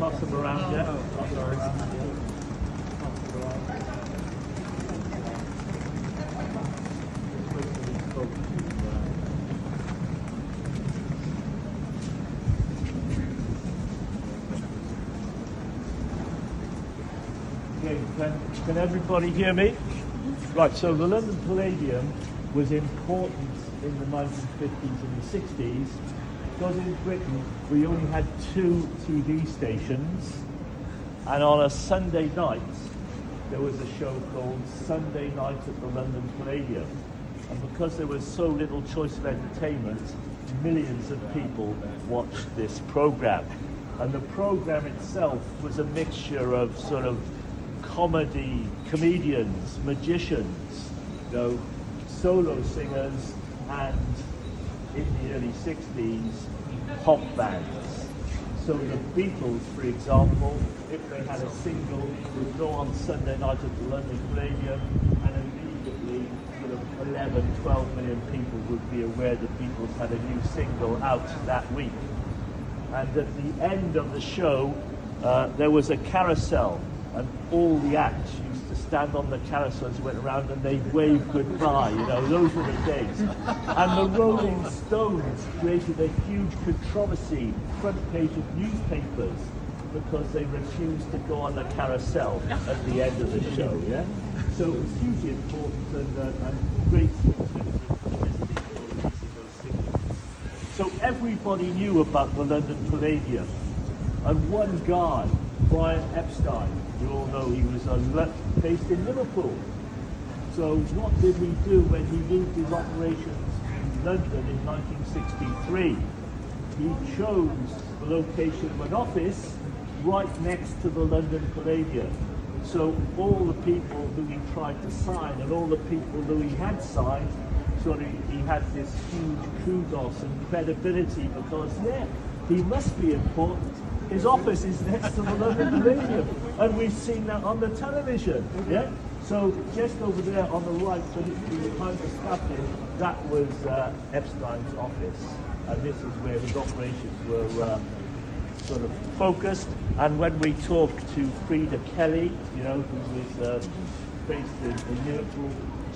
pass them around, yeah? Okay, can everybody hear me? Right, so the London Palladium was important in the 1950s and the 60s because in Britain we only had 2 TV stations, and on a Sunday night there was a show called Sunday Night at the London Palladium, and because there was so little choice of entertainment, millions of people watched this program. And the program itself was a mixture of sort of comedians, magicians, solo singers, and in the early 60s, pop bands. So the Beatles, for example, if they had a single, would go on Sunday night at the London Palladium, and immediately sort of 11, 12 million people would be aware the Beatles had a new single out that week. And at the end of the show, there was a carousel, and all the acts used to stand on the carousel as went around and they'd wave goodbye, those were the days. And the Rolling Stones created a huge controversy, front page of newspapers, because they refused to go on the carousel at the end of the show, yeah? So it was hugely important and great. So everybody knew about the London Palladium, and one guy, Brian Epstein, you all know he was based in Liverpool. So what did he do when he moved his operations to London in 1963? He chose the location of an office right next to the London Palladium. So all the people who he tried to sign and all the people who he had signed, sort of he had this huge kudos and credibility because, he must be important. His office is next to the London Palladium, and we've seen that on the television, yeah? So just over there on the right, so behind the scaffolding, that was Epstein's office, and this is where his operations were sort of focused. And when we talked to Frida Kelly, who was based in Liverpool,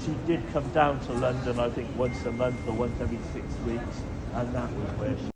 she did come down to London, I think once a month or once every 6 weeks, and that was where she